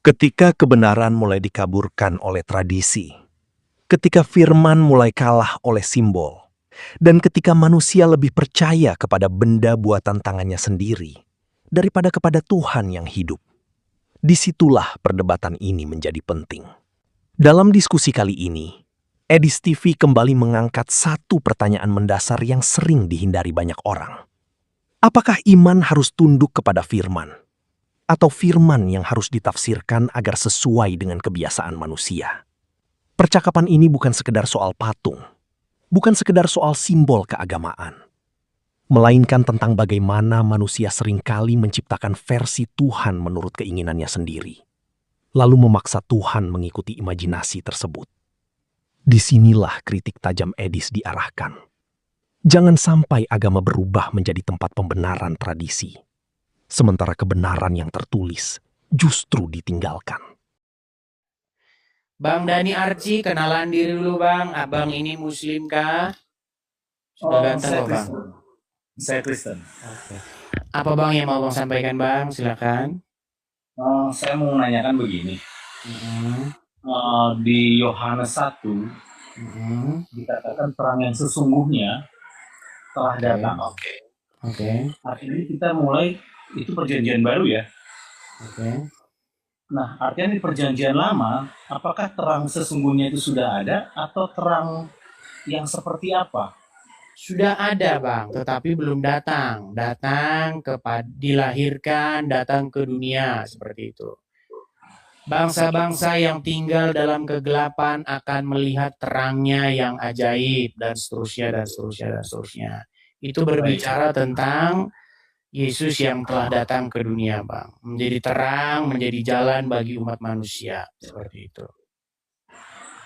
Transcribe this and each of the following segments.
Ketika kebenaran mulai dikaburkan oleh tradisi, ketika firman mulai kalah oleh simbol, dan ketika manusia lebih percaya kepada benda buatan tangannya sendiri daripada kepada Tuhan yang hidup, disitulah perdebatan ini menjadi penting. Dalam diskusi kali ini, Edis TV kembali mengangkat satu pertanyaan mendasar yang sering dihindari banyak orang. Apakah iman harus tunduk kepada firman? Atau firman yang harus ditafsirkan agar sesuai dengan kebiasaan manusia? Percakapan ini bukan sekedar soal patung, bukan sekedar soal simbol keagamaan, melainkan tentang bagaimana manusia seringkali menciptakan versi Tuhan menurut keinginannya sendiri, lalu memaksa Tuhan mengikuti imajinasi tersebut. Disinilah kritik tajam Edis diarahkan. Jangan sampai agama berubah menjadi tempat pembenaran tradisi, sementara kebenaran yang tertulis justru ditinggalkan. Bang Dani Arci, kenalan diri dulu Bang. Abang ini Muslim kah? Sudah ganteng Saya kok Bang. Kristen. Saya Kristen. Oke. Apa Bang yang mau Bang sampaikan Bang? Silakan. Saya mau menanyakan begini. Di Yohanes 1 dikatakan terang yang sesungguhnya telah datang. Oke. Artinya kita mulai itu perjanjian baru ya. Oke. Nah, artinya di perjanjian lama, apakah terang sesungguhnya itu sudah ada atau terang yang seperti apa? Sudah ada Bang, tetapi belum datang. Datang dilahirkan, datang ke dunia seperti itu. Bangsa-bangsa yang tinggal dalam kegelapan akan melihat terangnya yang ajaib dan seterusnya dan seterusnya dan seterusnya. Itu berbicara tentang Yesus yang telah datang ke dunia, Bang. Menjadi terang, menjadi jalan bagi umat manusia. Seperti itu.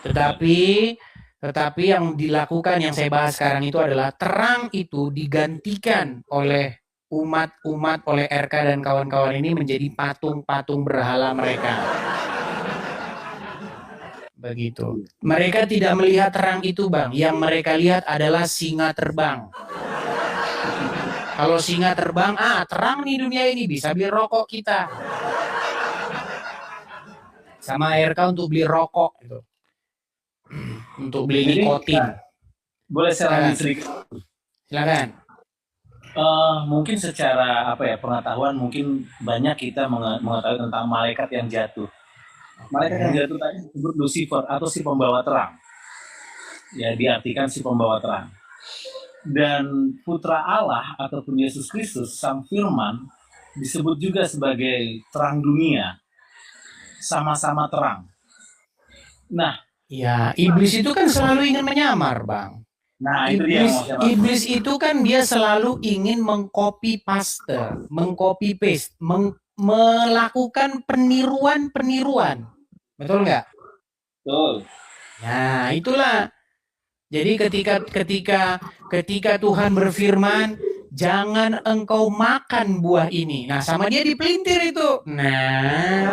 Tetapi yang dilakukan, yang saya bahas sekarang itu adalah terang itu digantikan oleh umat-umat, oleh RK dan kawan-kawan ini menjadi patung-patung berhala mereka. Begitu. Mereka tidak melihat terang itu, Bang. Yang mereka lihat adalah singa terbang. Kalau singa terbang, terang nih dunia ini, bisa beli rokok kita. Sama RK untuk beli rokok gitu. Untuk beli nikotin. Boleh saya lanjut sedikit? Silakan. Mungkin secara pengetahuan mungkin banyak kita mengetahui tentang malaikat yang jatuh. Malaikat yang jatuh tadi disebut Lucifer atau si pembawa terang. Ya, diartikan si pembawa terang. Dan putra Allah ataupun Yesus Kristus, Sang Firman, disebut juga sebagai terang dunia. Sama-sama terang. Nah, ya, iblis itu kan selalu ingin menyamar, Bang. Nah, itu iblis itu kan dia selalu ingin mengcopy paste, mengcopy paste, melakukan peniruan. Betul nggak? Betul. Nah, itulah. Jadi ketika Tuhan berfirman, jangan engkau makan buah ini. Nah, sama dia dipelintir itu. Nah,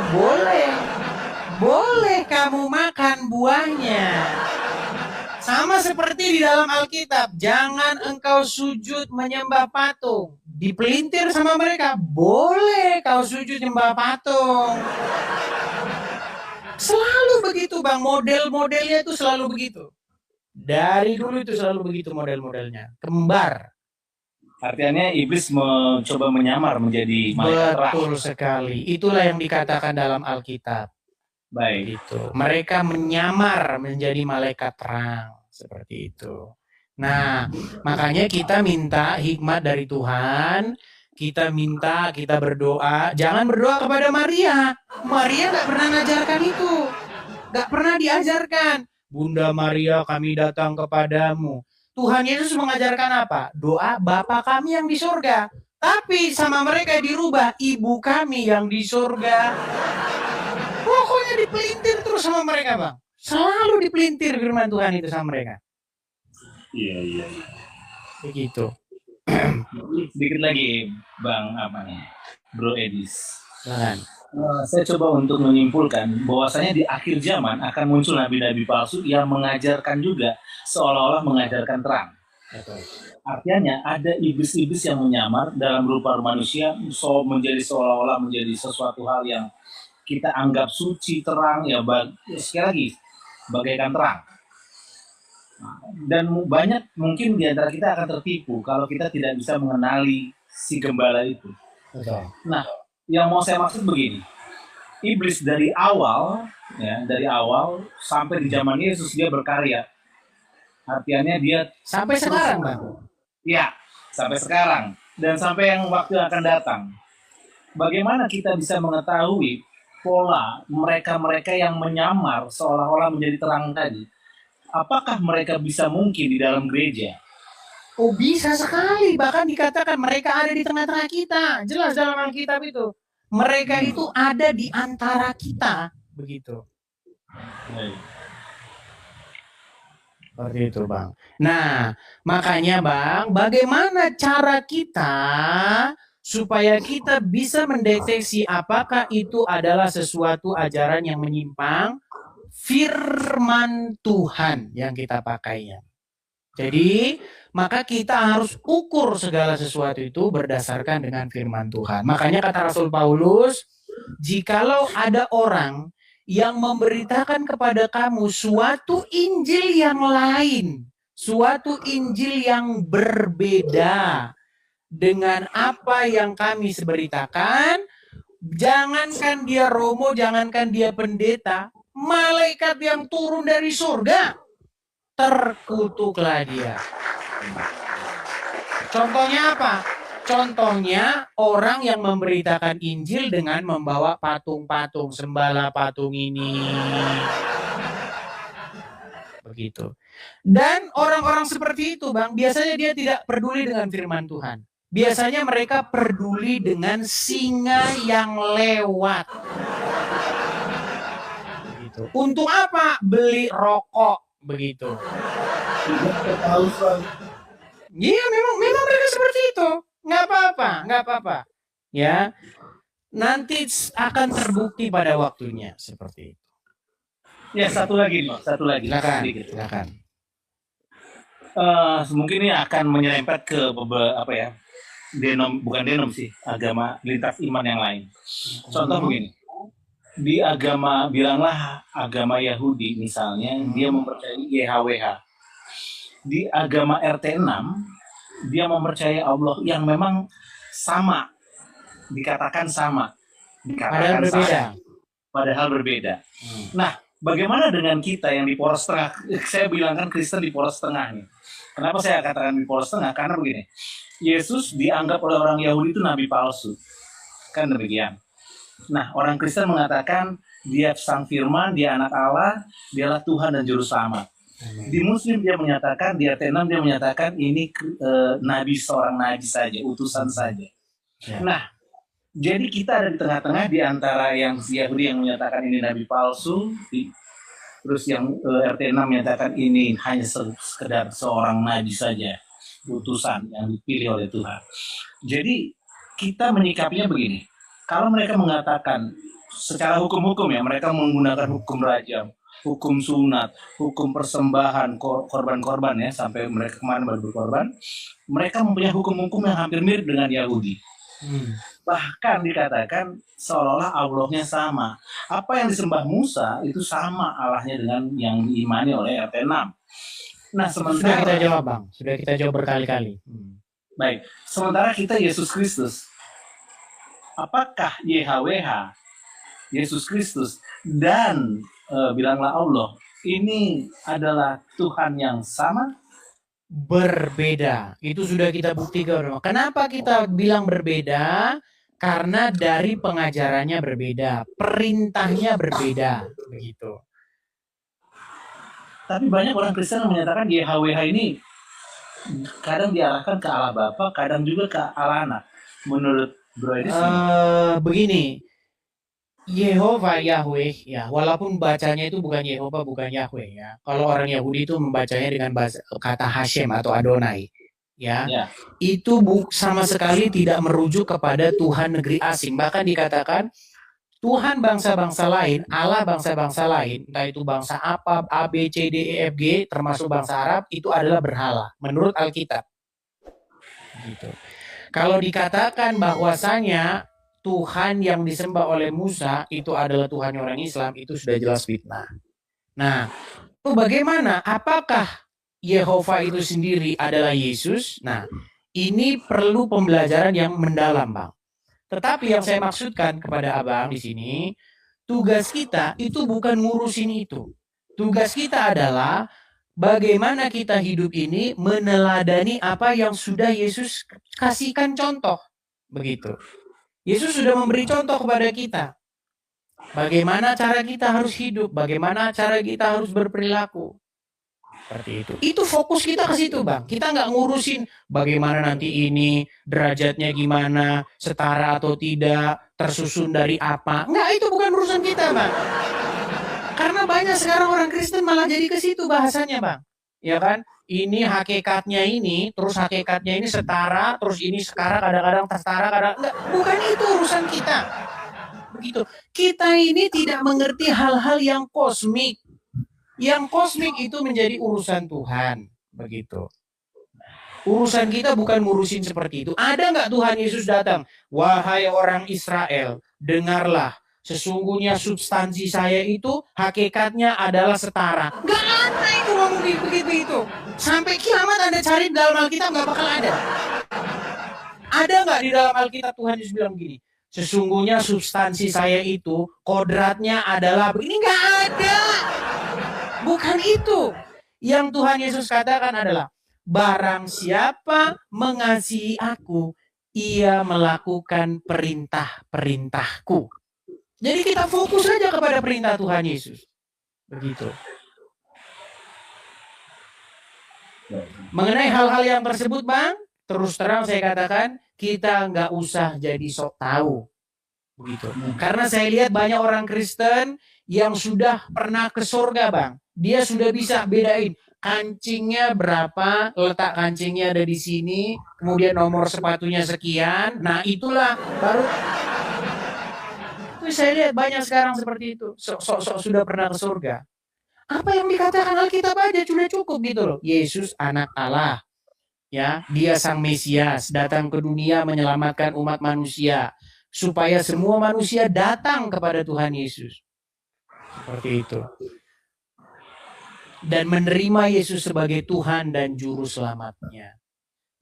boleh kamu makan buahnya. Sama seperti di dalam Alkitab, jangan engkau sujud menyembah patung. Dipelintir sama mereka, boleh kau sujud menyembah patung. Selalu begitu Bang, model-modelnya itu selalu begitu. Dari dulu itu selalu begitu model-modelnya, kembar. Artinya iblis mencoba menyamar menjadi malaikat terang. Betul sekali, itulah yang dikatakan dalam Alkitab. Baik. Itu. Mereka menyamar menjadi malaikat terang. Seperti itu. Nah, makanya kita minta hikmat dari Tuhan. Kita berdoa. Jangan berdoa kepada Maria. Maria gak pernah mengajarkan itu. Gak pernah diajarkan. Bunda Maria, kami datang kepadamu. Tuhan Yesus mengajarkan apa? Doa Bapa kami yang di surga. Tapi sama mereka dirubah, Ibu kami yang di surga. Pokoknya dipelintir terus sama mereka, Bang. Selalu dipelintir firman Tuhan itu sama mereka. Iya. Begitu. Sedikit lagi, Bang Bro Edis. Jangan. Saya coba untuk menyimpulkan bahwasanya di akhir zaman akan muncul nabi-nabi palsu yang mengajarkan juga seolah-olah mengajarkan terang. Artinya ada iblis-iblis yang menyamar dalam rupa manusia menjadi seolah-olah menjadi sesuatu hal yang kita anggap suci, terang, ya sekali lagi, bagaikan terang. Dan banyak mungkin di antara kita akan tertipu kalau kita tidak bisa mengenali si gembala itu. Betul. Nah, yang mau saya maksud begini, iblis dari awal, ya dari awal sampai di zaman Yesus dia berkarya. Artinya dia Sampai sekarang, Bang. ya sampai sekarang dan sampai yang waktu yang akan datang. Bagaimana kita bisa mengetahui pola mereka-mereka yang menyamar seolah-olah menjadi terang tadi? Apakah mereka bisa mungkin di dalam gereja? Oh, bisa sekali. Bahkan dikatakan mereka ada di tengah-tengah kita. Jelas dalam Alkitab itu. Mereka itu ada di antara kita. Begitu. Seperti itu, Bang. Nah, makanya, Bang, bagaimana cara kita supaya kita bisa mendeteksi apakah itu adalah sesuatu ajaran yang menyimpang firman Tuhan yang kita pakainya. Jadi, maka kita harus ukur segala sesuatu itu berdasarkan dengan firman Tuhan. Makanya kata Rasul Paulus, jikalau ada orang yang memberitakan kepada kamu suatu Injil yang lain, suatu Injil yang berbeda dengan apa yang kami beritakan, jangankan dia romo, jangankan dia pendeta, malaikat yang turun dari surga, terkutuklah dia. Contohnya apa? Contohnya orang yang memberitakan Injil dengan membawa patung-patung, sembala patung ini. Begitu. Dan orang-orang seperti itu, Bang, biasanya dia tidak peduli dengan firman Tuhan. Biasanya mereka peduli dengan singa yang lewat. Begitu. Untuk apa? Beli rokok. Begitu. Iya, memang mereka seperti itu. Nggak apa-apa. Ya, nanti akan terbukti pada waktunya seperti itu. Ya satu lagi. Silakan. Mungkin ini akan menyerempet ke beberapa bukan denom sih, agama lintas iman yang lain. Contoh begini, di bilanglah agama Yahudi misalnya, dia mempercayai YHWH. Di agama RT6, dia mempercayai Allah yang memang sama, dikatakan sama, padahal berbeda. Nah, bagaimana dengan kita yang di poros tengah? Saya bilangkan Kristen di poros tengah nih. Kenapa saya katakan di poros tengah? Karena begini, Yesus dianggap oleh orang Yahudi itu nabi palsu, kan demikian. Nah, orang Kristen mengatakan dia sang firman, dia anak Allah, dialah Tuhan dan Juru Selamat. Di Muslim dia menyatakan, di RT6 dia menyatakan ini seorang nabi saja, utusan saja. Nah, jadi kita ada di tengah-tengah di antara yang Yahudi yang menyatakan ini nabi palsu, terus yang RT6 menyatakan ini hanya sekedar seorang nabi saja, utusan yang dipilih oleh Tuhan. Jadi kita menyikapinya begini, kalau mereka mengatakan secara hukum-hukum ya, mereka menggunakan hukum rajam, hukum sunat, hukum persembahan, korban-korban ya, sampai mereka kemarin baru berkorban, mereka mempunyai hukum-hukum yang hampir mirip dengan Yahudi. Bahkan dikatakan seolah-olah Allahnya sama. Apa yang disembah Musa itu sama Allahnya dengan yang diimani oleh RT6. Nah, sementara sudah kita jawab, Bang. Sudah kita jawab berkali-kali. Baik, sementara kita Yesus Kristus. Apakah YHWH, Yesus Kristus, dan bilanglah Allah, ini adalah Tuhan yang sama? Berbeda. Itu sudah kita buktikan. Kenapa kita bilang berbeda? Karena dari pengajarannya berbeda, perintahnya berbeda, begitu. Tapi banyak orang Kristen yang menyatakan YHWH ini kadang diarahkan ke Allah Bapa, kadang juga ke Allah Anak. Menurut Bro Edis, begini, Yehova, Yahweh, ya, walaupun bacanya itu bukan Yehova, bukan Yahweh, ya. Kalau orang Yahudi itu membacanya dengan kata Hashem atau Adonai, ya. Itu sama sekali tidak merujuk kepada Tuhan negeri asing. Bahkan dikatakan Tuhan bangsa-bangsa lain, Allah bangsa-bangsa lain, entah itu bangsa apa, A, B, C, D, E, F, G, termasuk bangsa Arab, itu adalah berhala, menurut Alkitab. Gitu. Kalau dikatakan bahwasanya Tuhan yang disembah oleh Musa itu adalah Tuhan orang Islam, itu sudah jelas fitnah. Nah, bagaimana? Apakah Yehova itu sendiri adalah Yesus? Nah, ini perlu pembelajaran yang mendalam, Bang. Tetapi yang saya maksudkan kepada Abang di sini, tugas kita itu bukan ngurusin itu. Tugas kita adalah bagaimana kita hidup ini meneladani apa yang sudah Yesus kasihkan contoh. Begitu. Yesus sudah memberi contoh kepada kita. Bagaimana cara kita harus hidup, bagaimana cara kita harus berperilaku. Seperti itu. Itu fokus kita ke situ, Bang. Kita nggak ngurusin bagaimana nanti ini, derajatnya gimana, setara atau tidak, tersusun dari apa. Nggak, itu bukan urusan kita, Bang. Karena banyak sekarang orang Kristen malah jadi ke situ bahasanya, Bang. Ya kan? Ini hakikatnya ini, terus hakikatnya ini setara, terus ini sekarang kadang-kadang setara, kadang enggak. Bukan itu urusan kita. Begitu. Kita ini tidak mengerti hal-hal yang kosmik. Yang kosmik itu menjadi urusan Tuhan. Begitu. Urusan kita bukan ngurusin seperti itu. Ada nggak Tuhan Yesus datang? Wahai orang Israel, dengarlah. Sesungguhnya substansi saya itu hakikatnya adalah setara. Nggak ada itu ngomong begitu itu. Sampai kiamat Anda cari dalam Alkitab nggak bakal ada. Ada nggak di dalam Alkitab Tuhan Yesus bilang begini? Sesungguhnya substansi saya itu kodratnya adalah begini. Nggak ada. Bukan itu. Yang Tuhan Yesus katakan adalah barang siapa mengasihi aku, ia melakukan perintah-perintahku. Jadi kita fokus saja kepada perintah Tuhan Yesus. Begitu. Mengenai hal-hal yang tersebut, Bang, terus terang saya katakan, kita nggak usah jadi sok tahu. Begitu. Karena saya lihat banyak orang Kristen yang sudah pernah ke surga, Bang. Dia sudah bisa bedain kancingnya berapa, letak kancingnya ada di sini, kemudian nomor sepatunya sekian. Nah, itulah baru. Saya lihat banyak sekarang seperti itu. Sok-sok sudah pernah ke surga. Apa yang dikatakan Alkitab aja sudah cukup gitu loh. Yesus anak Allah. Ya, dia sang Mesias, datang ke dunia menyelamatkan umat manusia supaya semua manusia datang kepada Tuhan Yesus. Seperti itu. Dan menerima Yesus sebagai Tuhan dan juru selamatnya.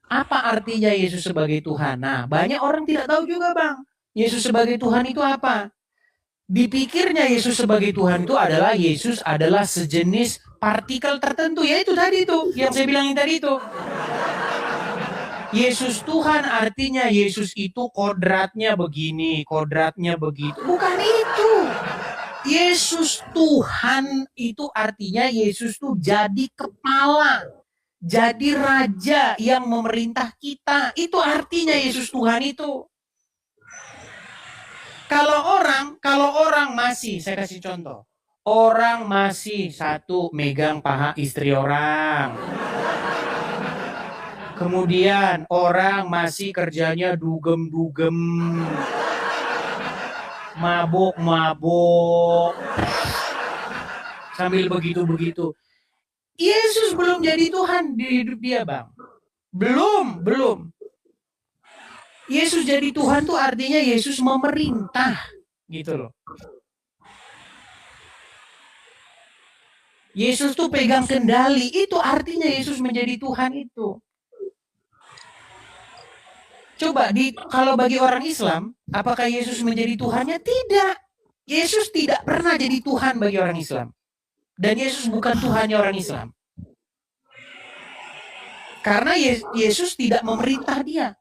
Apa artinya Yesus sebagai Tuhan? Nah, banyak orang tidak tahu juga, Bang. Yesus sebagai Tuhan itu apa? Dipikirnya Yesus sebagai Tuhan itu adalah Yesus adalah sejenis partikel tertentu, yaitu tadi itu yang saya bilangin tadi itu. Yesus Tuhan artinya Yesus itu kodratnya begini, kodratnya begitu. Bukan itu. Yesus Tuhan itu artinya Yesus tuh jadi kepala, jadi raja yang memerintah kita. Itu artinya Yesus Tuhan itu. Kalau orang masih, saya kasih contoh. Orang masih satu megang paha istri orang. Kemudian orang masih kerjanya dugem-dugem. Mabok-mabok. Sambil begitu-begitu. Yesus belum jadi Tuhan di hidup dia, Bang. Belum. Yesus jadi Tuhan tuh artinya Yesus memerintah, gitu loh. Yesus tuh pegang kendali, itu artinya Yesus menjadi Tuhan itu. Coba kalau bagi orang Islam, apakah Yesus menjadi Tuhannya? Tidak. Yesus tidak pernah jadi Tuhan bagi orang Islam. Dan Yesus bukan Tuhannya orang Islam. Karena Yesus tidak memerintah dia.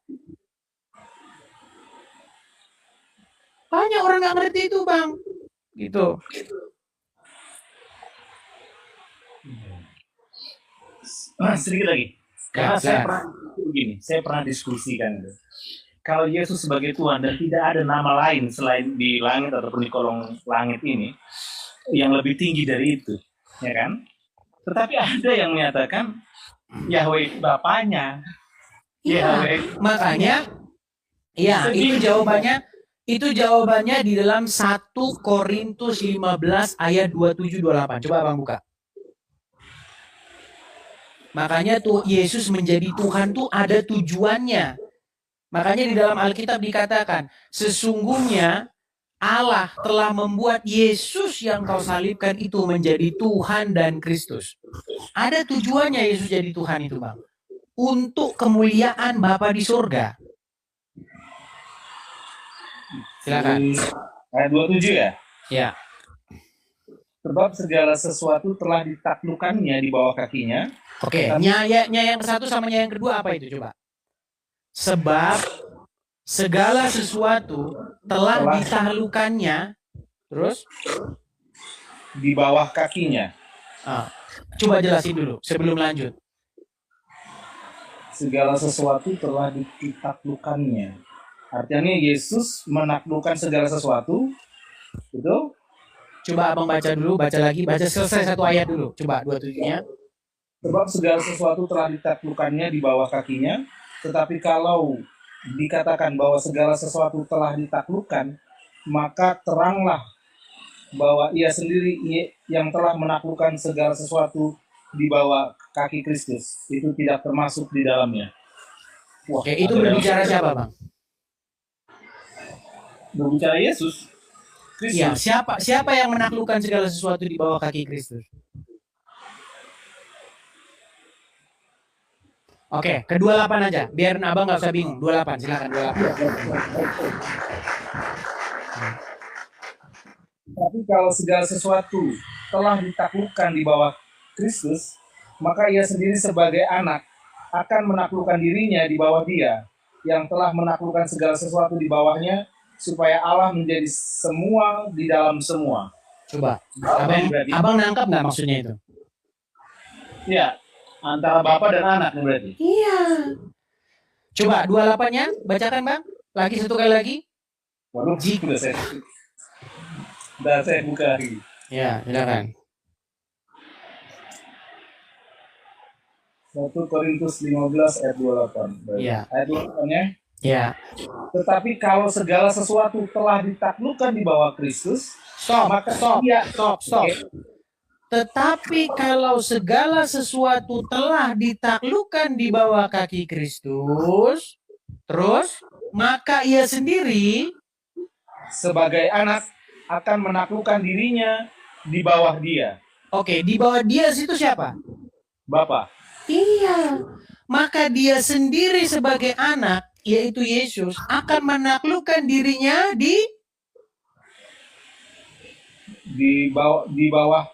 Banyak orang nggak ngerti itu, Bang. Gitu. Sedikit lagi. Karena saya pernah diskusikan itu. Kalau Yesus sebagai Tuhan dan tidak ada nama lain selain di langit ataupun di kolong langit ini yang lebih tinggi dari itu, ya kan? Tetapi ada yang menyatakan Yahweh Bapaknya. Iya, makanya ya itu jawabannya. Itu jawabannya di dalam 1 Korintus 15 ayat 27-28. Coba Abang buka. Makanya tuh Yesus menjadi Tuhan tuh ada tujuannya. Makanya di dalam Alkitab dikatakan, sesungguhnya Allah telah membuat Yesus yang kau salibkan itu menjadi Tuhan dan Kristus. Ada tujuannya Yesus jadi Tuhan itu, Bang. Untuk kemuliaan Bapa di surga. Silakan. Di ayat 27 ya. Ya. Sebab segala sesuatu telah ditaklukkannya di bawah kakinya. Oke, nyayanya yang satu sama yang kedua apa itu coba? Sebab segala sesuatu telah ditaklukkannya, terus di bawah kakinya. Coba jelasin dulu sebelum lanjut. Segala sesuatu telah ditaklukkannya. Artinya Yesus menaklukkan segala sesuatu. Betul? Coba abang baca dulu, baca lagi, baca selesai satu ayat dulu. Coba 27-nya. Sebab segala sesuatu telah ditaklukkannya di bawah kakinya. Tetapi kalau dikatakan bahwa segala sesuatu telah ditaklukkan, maka teranglah bahwa ia sendiri yang telah menaklukkan segala sesuatu di bawah kaki Kristus. Itu tidak termasuk di dalamnya. Wah, oke, itu berbicara siapa, Bang? Berbicara Yesus. Kristus. Ya, siapa yang menaklukkan segala sesuatu di bawah kaki Kristus? Oke, ke 28 aja. Biar abang nggak usah bingung. 28, silakan 28. Tapi kalau segala sesuatu telah ditaklukkan di bawah Kristus, maka ia sendiri sebagai anak akan menaklukkan dirinya di bawah Dia yang telah menaklukkan segala sesuatu di bawahnya, supaya Allah menjadi semua di dalam semua. Coba, abang nangkap nggak maksudnya itu? Ya, antara Bapa dan anak berarti. Iya. Coba 28-nya, bacakan Bang. Lagi satu kali lagi. Waduh, udah saya buka lagi. Ya, silakan. 1 Korintus 15 ayat 28. Iya. Ayat 28-nya. Ya. Tetapi kalau segala sesuatu telah ditaklukkan di bawah Kristus, Stop. Tetapi kalau segala sesuatu telah ditaklukkan di bawah kaki Kristus, terus maka ia sendiri sebagai anak akan menaklukkan dirinya di bawah Dia. Oke, di bawah Dia situ siapa? Bapa. Iya. Maka Dia sendiri sebagai anak, yaitu Yesus, akan menaklukkan dirinya di bawah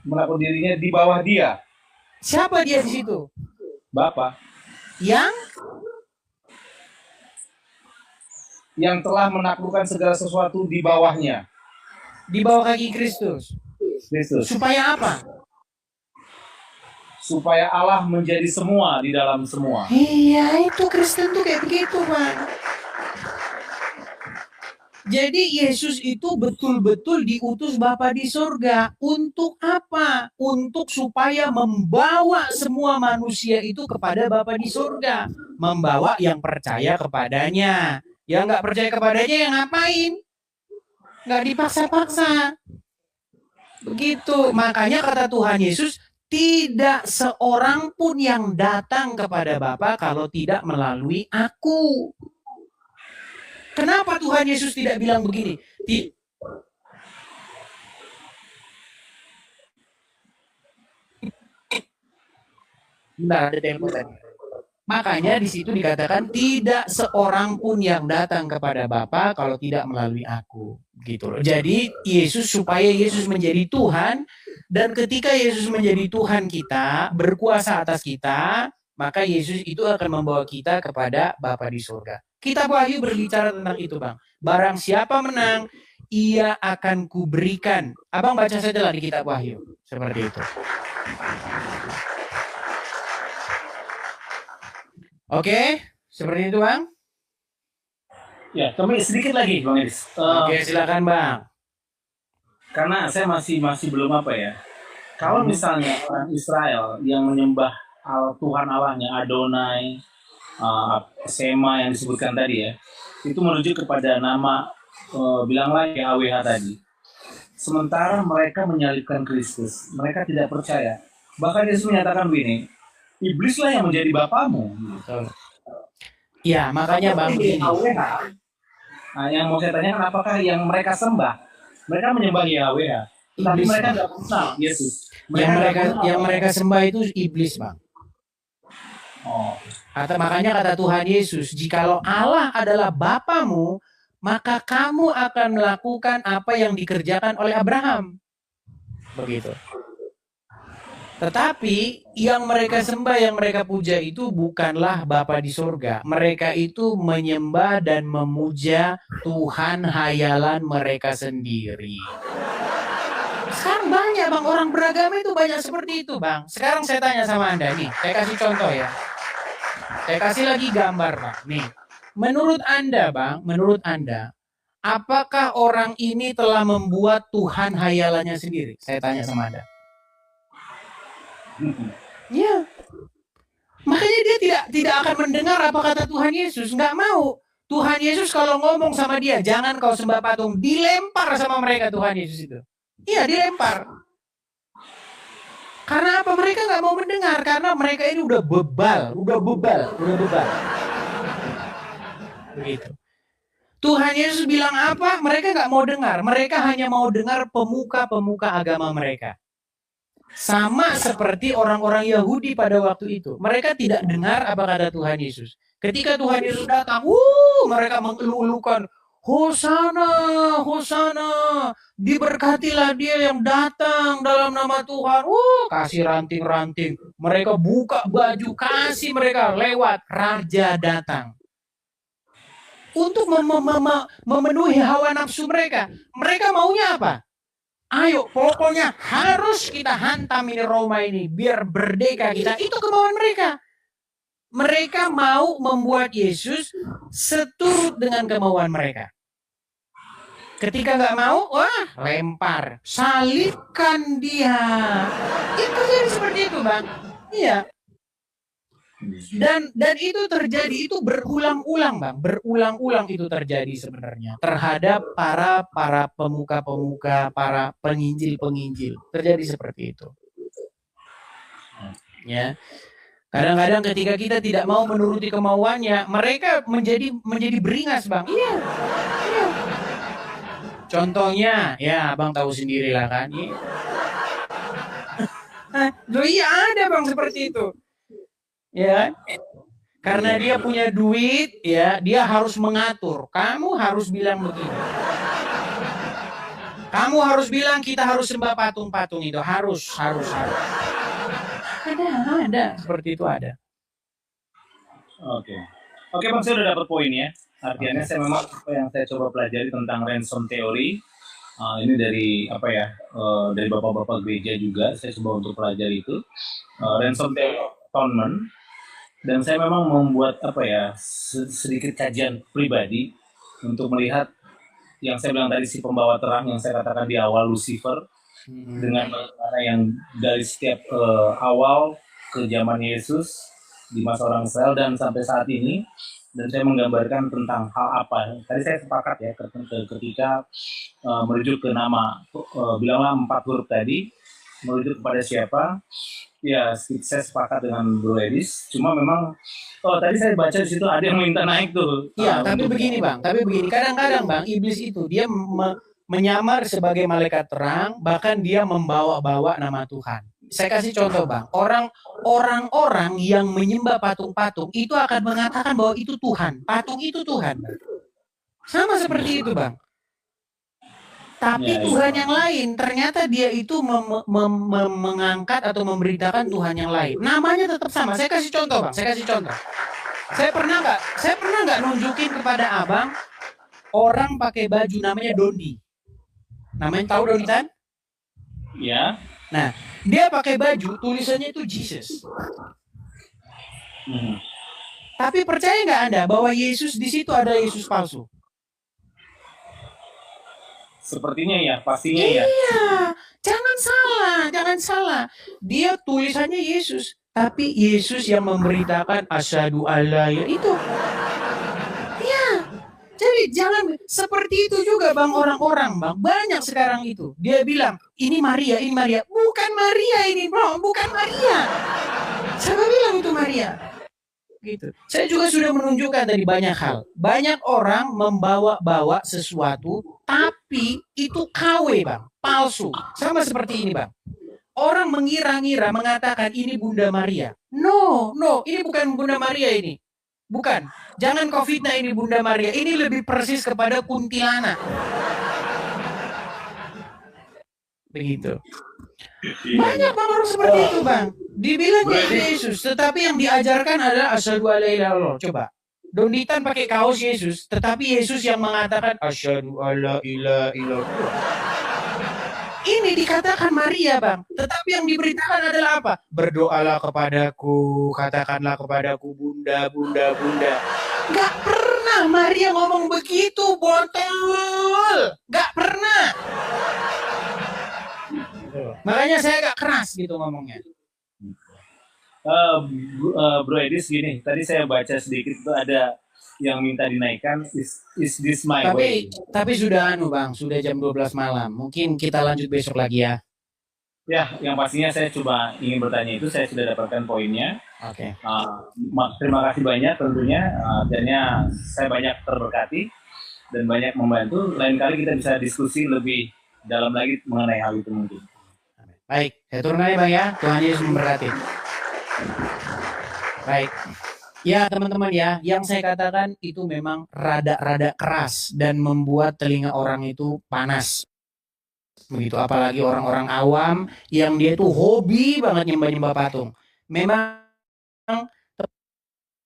menaklukkan dirinya di bawah Dia. Siapa Dia di situ? Bapa. Yang telah menaklukkan segala sesuatu di bawahnya. Di bawah kaki Kristus. Supaya apa? Supaya Allah menjadi semua di dalam semua. Iya, itu Kristen tuh kayak begitu, Bang. Jadi Yesus itu betul-betul diutus Bapa di surga. Untuk apa? Untuk supaya membawa semua manusia itu kepada Bapa di surga. Membawa yang percaya kepadanya. Yang nggak percaya kepadanya yang ngapain? Nggak dipaksa-paksa. Begitu. Makanya kata Tuhan Yesus, tidak seorang pun yang datang kepada Bapa kalau tidak melalui aku. Kenapa Tuhan Yesus tidak bilang begini? Bentar, ada telepon tadi. Makanya di situ dikatakan tidak seorang pun yang datang kepada Bapa kalau tidak melalui aku, gitu loh. Jadi supaya Yesus menjadi Tuhan, dan ketika Yesus menjadi Tuhan kita, berkuasa atas kita, maka Yesus itu akan membawa kita kepada Bapa di surga. Kitab Wahyu berbicara tentang itu, Bang. Barang siapa menang, ia akan kuberikan. Abang baca saja lah di Kitab Wahyu, seperti itu. Oke, seperti itu, Bang. Ya, tapi sedikit lagi, Bang Edis. Oke, silakan, Bang. Karena saya masih belum apa ya. Kalau misalnya orang Israel yang menyembah Tuhan Allahnya, Adonai, Sema yang disebutkan tadi ya, itu merujuk kepada nama, bilanglah YHWH tadi. Sementara mereka menyalibkan Kristus, mereka tidak percaya. Bahkan Yesus menyatakan begini, iblislah yang menjadi bapamu. Betul. Ya, makanya Bang begini. Nah, yang mau saya tanyakan, apakah yang mereka sembah, mereka menyembah Yahweh, tapi Iblis. mereka nggak kenal Yesus. Yang mereka sembah itu iblis, Bang. Oh, Makanya kata Tuhan Yesus, jikalau Allah adalah Bapamu, maka kamu akan melakukan apa yang dikerjakan oleh Abraham. Begitu. Tetapi yang mereka sembah, yang mereka puja itu bukanlah Bapa di surga. Mereka itu menyembah dan memuja Tuhan hayalan mereka sendiri. Sekarang banyak Bang, orang beragama itu banyak seperti itu Bang. Sekarang saya tanya sama Anda nih, saya kasih contoh ya. Saya kasih lagi gambar Bang. Nih, menurut Anda Bang, menurut Anda, apakah orang ini telah membuat Tuhan hayalannya sendiri? Saya tanya sama Anda. Ya, makanya dia tidak akan mendengar apa kata Tuhan Yesus. Nggak mau. Tuhan Yesus kalau ngomong sama dia, jangan kau sembah patung, dilempar sama mereka Tuhan Yesus itu. Iya, dilempar. Karena apa? Mereka nggak mau mendengar, karena mereka ini udah bebal. Begitu. Tuhan Yesus bilang apa? Mereka nggak mau dengar. Mereka hanya mau dengar pemuka-pemuka agama mereka. Sama seperti orang-orang Yahudi pada waktu itu. Mereka tidak dengar apa kata Tuhan Yesus. Ketika Tuhan Yesus datang, mereka mengeluh-elukan, Hosana, Hosana, diberkatilah dia yang datang dalam nama Tuhan. Kasih ranting-ranting. Mereka buka baju, kasih mereka lewat. Raja datang. Untuk memenuhi hawa nafsu mereka. Mereka maunya apa? Ayo, pokoknya harus kita hantam ini Roma ini, biar berdeka kita. Itu kemauan mereka. Mereka mau membuat Yesus seturut dengan kemauan mereka. Ketika nggak mau, lempar. Salibkan dia. Itu jadi seperti itu, Bang. Iya. Dan itu terjadi, itu berulang-ulang Bang, berulang-ulang itu terjadi sebenarnya terhadap para pemuka-pemuka, para penginjil-penginjil, terjadi seperti itu. Ya, kadang-kadang ketika kita tidak mau menuruti kemauannya, mereka menjadi beringas Bang. Iya. Contohnya, ya Abang tahu sendirilah kan. Iya ada Bang seperti itu. Ya, karena dia punya duit, ya, dia harus mengatur. Kamu harus bilang begini. Kamu harus bilang kita harus sembah patung-patung itu, harus. Ada, seperti itu ada. Oke, Bang, saya udah dapat poin ya. Artinya saya memang apa yang saya coba pelajari tentang ransom theory. Ini dari dari bapak-bapak gereja juga saya coba untuk pelajari itu ransom theory atonement. Dan saya memang membuat sedikit kajian pribadi untuk melihat yang saya bilang tadi, si pembawa terang yang saya katakan di awal, Lucifer, dengan bagaimana yang dari setiap awal ke zaman Yesus di masa orang Israel dan sampai saat ini. Dan saya menggambarkan tentang hal apa. Tadi saya sepakat ya ketika merujuk ke nama, bilanglah 4 huruf tadi, merujuk kepada siapa. Ya, saya sepakat dengan Bro Edis. Cuma memang, tadi saya baca di situ ada yang minta naik tuh. Iya, tapi begini Bang, kadang-kadang Bang, iblis itu dia menyamar sebagai malaikat terang, bahkan dia membawa-bawa nama Tuhan. Saya kasih contoh Bang, orang-orang yang menyembah patung-patung itu akan mengatakan bahwa itu Tuhan, patung itu Tuhan. Sama seperti itu Bang. Tapi Tuhan yang lain, ternyata dia itu mengangkat atau memberitakan Tuhan yang lain. Namanya tetap sama. Saya kasih contoh Bang, Saya pernah nggak nunjukin kepada Abang orang pakai baju namanya Dondi. Namanya tahu Dondi kan? Ya. Nah, dia pakai baju tulisannya itu Jesus. Tapi percaya nggak Anda bahwa Yesus di situ ada Yesus palsu? Sepertinya ya, pastinya ya. Iya, jangan salah. Dia tulisannya Yesus, tapi Yesus yang memberitakan asyhadu alla ya itu. Ya, jadi jangan seperti itu juga Bang, orang-orang Bang. Banyak sekarang itu. Dia bilang, ini Maria. Bukan Maria ini, Bro, bukan Maria. Siapa bilang itu Maria? Gitu. Saya juga sudah menunjukkan tadi banyak hal. Banyak orang membawa-bawa sesuatu, tapi itu KW, Bang. Palsu. Sama seperti ini, Bang. Orang mengira-ngira mengatakan ini Bunda Maria. No, ini bukan Bunda Maria ini. Bukan. Jangan kau fitnah ini Bunda Maria. Ini lebih persis kepada kuntilanak. Begitu. Banyak bang orang seperti itu bang. Dibilang Yesus, tetapi yang diajarkan adalah asyhadu alla ilaha illallah. Coba. Donditan pakai kaos Yesus, tetapi Yesus yang mengatakan asyhadu alla ilaha illallah. Ini dikatakan Maria bang, tetapi yang diberitakan adalah apa? Berdoalah kepadaku, katakanlah kepadaku Bunda, Bunda, Bunda. Gak pernah Maria ngomong begitu, botol. Gak pernah. Makanya saya agak keras gitu ngomongnya. Bro Edis gini, tadi saya baca sedikit itu ada yang minta dinaikkan, is this my way? Tapi sudah bang, sudah jam 12 malam. Mungkin kita lanjut besok lagi ya. Ya, yang pastinya saya coba ingin bertanya itu, saya sudah dapatkan poinnya. Oke. Terima kasih banyak tentunya, artinya saya banyak terberkati dan banyak membantu. Lain kali kita bisa diskusi lebih dalam lagi mengenai hal itu mungkin. Baik, saya turun aja bang ya. Tuhan Yesus memberkati. Baik. Ya teman-teman ya, yang saya katakan itu memang rada-rada keras dan membuat telinga orang itu panas. Begitu, apalagi orang-orang awam yang dia itu hobi banget nyembah-nyembah patung. Memang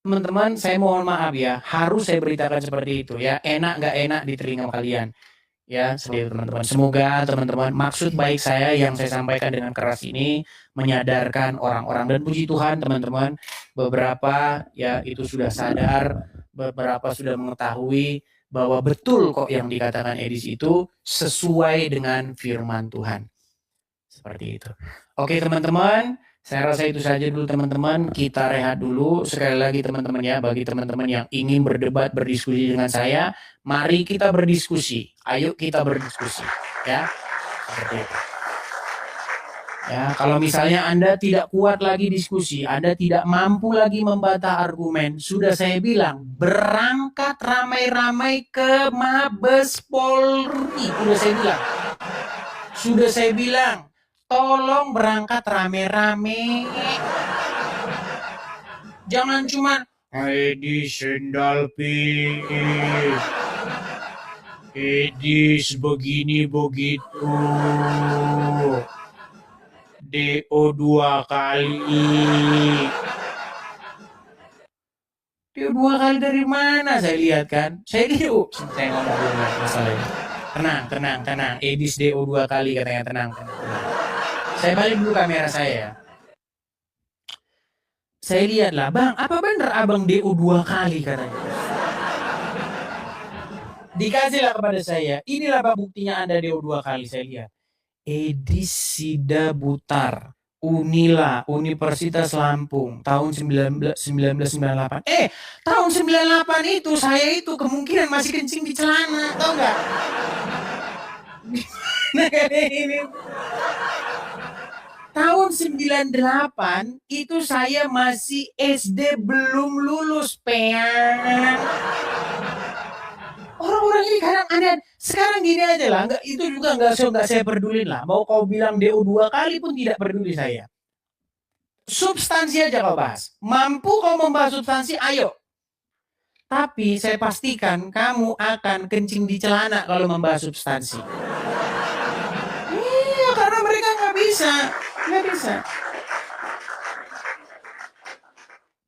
teman-teman, saya mohon maaf ya, harus saya beritakan seperti itu ya. Enak nggak enak di telinga kalian. Ya, sedih teman-teman. Semoga teman-teman maksud baik saya yang saya sampaikan dengan keras ini menyadarkan orang-orang, dan puji Tuhan teman-teman, beberapa ya itu sudah sadar, beberapa sudah mengetahui bahwa betul kok yang dikatakan Edis itu sesuai dengan firman Tuhan. Seperti itu. Oke teman-teman, saya rasa itu saja dulu teman-teman. Kita rehat dulu. Sekali lagi teman-teman ya, bagi teman-teman yang ingin berdebat, berdiskusi dengan saya, mari kita berdiskusi. Ayo kita berdiskusi. Ya, seperti itu. Ya, kalau misalnya Anda tidak kuat lagi diskusi, Anda tidak mampu lagi membantah argumen, sudah saya bilang, berangkat ramai-ramai ke Mabes Polri. Sudah saya bilang, tolong berangkat rame-rame. Jangan cuma Edis sendal pis, Edis begini begitu, DO 2 kali. DO 2 kali dari mana saya lihat kan? Saya DO. Saya ngomong dulu masalahnya. Tenang. Edis DO 2 kali katanya, tenang. Saya balik dulu kamera saya. Saya lihatlah, bang, apa bener abang DO 2 kali katanya. Dikasihlah kepada saya, inilah pak buktinya Anda DO 2 kali, saya lihat. Edis Sida Butar, Unila, Universitas Lampung, tahun 1998. Tahun 98 itu, saya itu kemungkinan masih kencing di celana, tau nggak? Nah, ini tahun 98 itu saya masih SD belum lulus, peang. Orang-orang ini kadang aneh. Sekarang gini aja lah, itu juga nggak saya pedulin lah. Mau kau bilang DO 2 kali pun tidak peduli saya. Substansi aja kau bahas. Mampu kau membahas substansi, ayo. Tapi saya pastikan kamu akan kencing di celana kalau membahas substansi. Iya, karena mereka nggak bisa.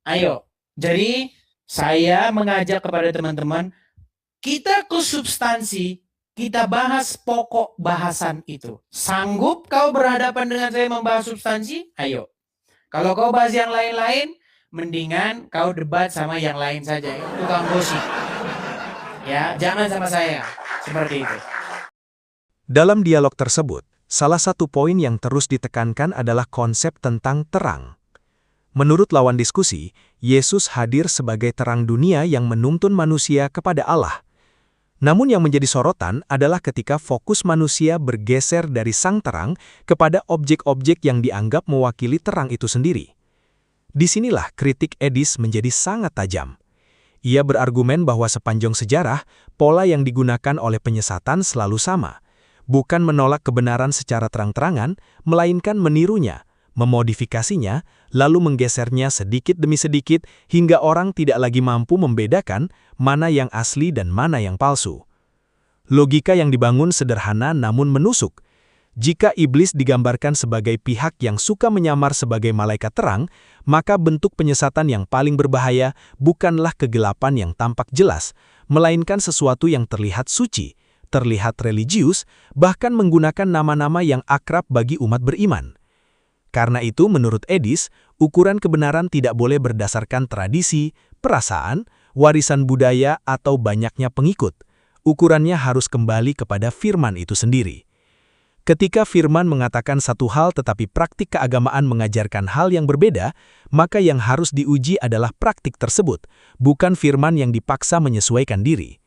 Ayo, jadi saya mengajak kepada teman-teman, kita ke substansi, kita bahas pokok bahasan itu. Sanggup kau berhadapan dengan saya membahas substansi? Ayo. Kalau kau bahas yang lain-lain, mendingan kau debat sama yang lain saja. Tukang gosip. Ya, jangan sama saya. Seperti itu. Dalam dialog tersebut, salah satu poin yang terus ditekankan adalah konsep tentang terang. Menurut lawan diskusi, Yesus hadir sebagai terang dunia yang menuntun manusia kepada Allah. Namun yang menjadi sorotan adalah ketika fokus manusia bergeser dari sang terang kepada objek-objek yang dianggap mewakili terang itu sendiri. Disinilah kritik Edis menjadi sangat tajam. Ia berargumen bahwa sepanjang sejarah, pola yang digunakan oleh penyesatan selalu sama. Bukan menolak kebenaran secara terang-terangan, melainkan menirunya, memodifikasinya, lalu menggesernya sedikit demi sedikit hingga orang tidak lagi mampu membedakan mana yang asli dan mana yang palsu. Logika yang dibangun sederhana namun menusuk. Jika iblis digambarkan sebagai pihak yang suka menyamar sebagai malaikat terang, maka bentuk penyesatan yang paling berbahaya bukanlah kegelapan yang tampak jelas, melainkan sesuatu yang terlihat suci, terlihat religius, bahkan menggunakan nama-nama yang akrab bagi umat beriman. Karena itu, menurut Edis, ukuran kebenaran tidak boleh berdasarkan tradisi, perasaan, warisan budaya, atau banyaknya pengikut. Ukurannya harus kembali kepada firman itu sendiri. Ketika firman mengatakan satu hal tetapi praktik keagamaan mengajarkan hal yang berbeda, maka yang harus diuji adalah praktik tersebut, bukan firman yang dipaksa menyesuaikan diri.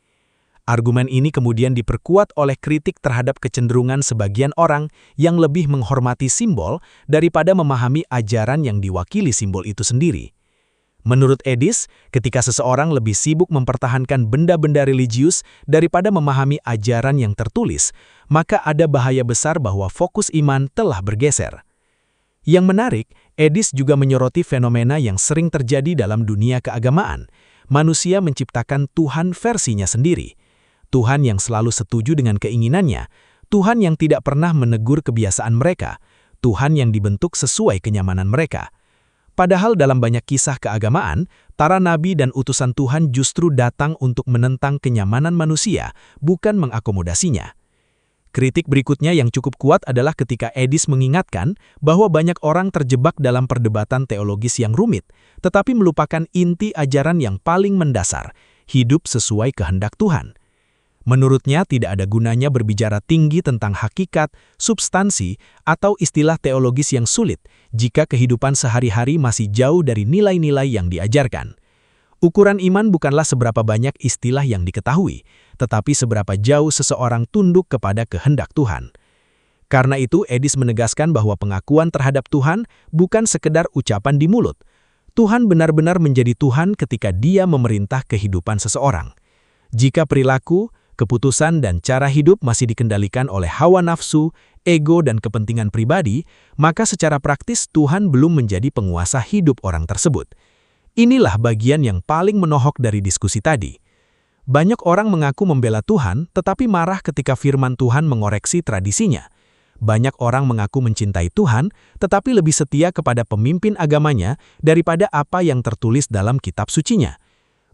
Argumen ini kemudian diperkuat oleh kritik terhadap kecenderungan sebagian orang yang lebih menghormati simbol daripada memahami ajaran yang diwakili simbol itu sendiri. Menurut Edis, ketika seseorang lebih sibuk mempertahankan benda-benda religius daripada memahami ajaran yang tertulis, maka ada bahaya besar bahwa fokus iman telah bergeser. Yang menarik, Edis juga menyoroti fenomena yang sering terjadi dalam dunia keagamaan. Manusia menciptakan Tuhan versinya sendiri. Tuhan yang selalu setuju dengan keinginannya, Tuhan yang tidak pernah menegur kebiasaan mereka, Tuhan yang dibentuk sesuai kenyamanan mereka. Padahal dalam banyak kisah keagamaan, para nabi dan utusan Tuhan justru datang untuk menentang kenyamanan manusia, bukan mengakomodasinya. Kritik berikutnya yang cukup kuat adalah ketika Edis mengingatkan bahwa banyak orang terjebak dalam perdebatan teologis yang rumit, tetapi melupakan inti ajaran yang paling mendasar, hidup sesuai kehendak Tuhan. Menurutnya tidak ada gunanya berbicara tinggi tentang hakikat, substansi, atau istilah teologis yang sulit jika kehidupan sehari-hari masih jauh dari nilai-nilai yang diajarkan. Ukuran iman bukanlah seberapa banyak istilah yang diketahui, tetapi seberapa jauh seseorang tunduk kepada kehendak Tuhan. Karena itu, Edis menegaskan bahwa pengakuan terhadap Tuhan bukan sekedar ucapan di mulut. Tuhan benar-benar menjadi Tuhan ketika Dia memerintah kehidupan seseorang. Jika perilaku, keputusan dan cara hidup masih dikendalikan oleh hawa nafsu, ego, dan kepentingan pribadi, maka secara praktis Tuhan belum menjadi penguasa hidup orang tersebut. Inilah bagian yang paling menohok dari diskusi tadi. Banyak orang mengaku membela Tuhan, tetapi marah ketika firman Tuhan mengoreksi tradisinya. Banyak orang mengaku mencintai Tuhan, tetapi lebih setia kepada pemimpin agamanya daripada apa yang tertulis dalam kitab sucinya.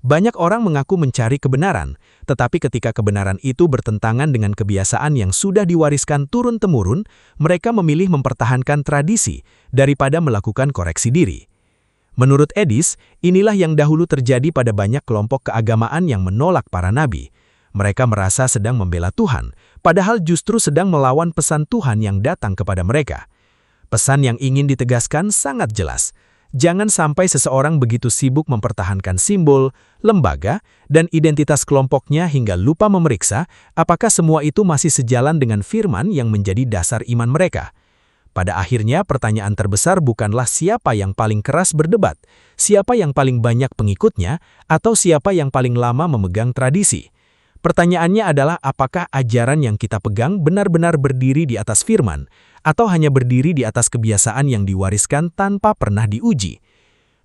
Banyak orang mengaku mencari kebenaran, tetapi ketika kebenaran itu bertentangan dengan kebiasaan yang sudah diwariskan turun-temurun, mereka memilih mempertahankan tradisi daripada melakukan koreksi diri. Menurut Edis, inilah yang dahulu terjadi pada banyak kelompok keagamaan yang menolak para nabi. Mereka merasa sedang membela Tuhan, padahal justru sedang melawan pesan Tuhan yang datang kepada mereka. Pesan yang ingin ditegaskan sangat jelas. Jangan sampai seseorang begitu sibuk mempertahankan simbol, lembaga, dan identitas kelompoknya hingga lupa memeriksa apakah semua itu masih sejalan dengan firman yang menjadi dasar iman mereka. Pada akhirnya, pertanyaan terbesar bukanlah siapa yang paling keras berdebat, siapa yang paling banyak pengikutnya, atau siapa yang paling lama memegang tradisi. Pertanyaannya adalah apakah ajaran yang kita pegang benar-benar berdiri di atas firman, atau hanya berdiri di atas kebiasaan yang diwariskan tanpa pernah diuji.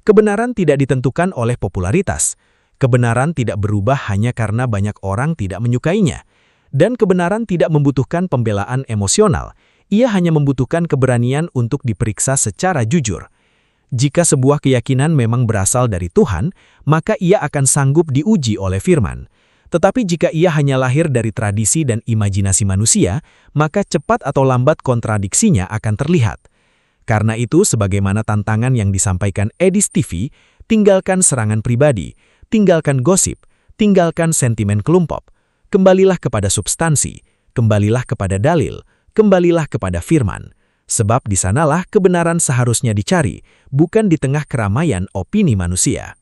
Kebenaran tidak ditentukan oleh popularitas. Kebenaran tidak berubah hanya karena banyak orang tidak menyukainya. Dan kebenaran tidak membutuhkan pembelaan emosional. Ia hanya membutuhkan keberanian untuk diperiksa secara jujur. Jika sebuah keyakinan memang berasal dari Tuhan, maka ia akan sanggup diuji oleh firman. Tetapi jika ia hanya lahir dari tradisi dan imajinasi manusia, maka cepat atau lambat kontradiksinya akan terlihat. Karena itu, sebagaimana tantangan yang disampaikan Edis TV, tinggalkan serangan pribadi, tinggalkan gosip, tinggalkan sentimen kelompok. Kembalilah kepada substansi, kembalilah kepada dalil, kembalilah kepada firman. Sebab di sanalah kebenaran seharusnya dicari, bukan di tengah keramaian opini manusia.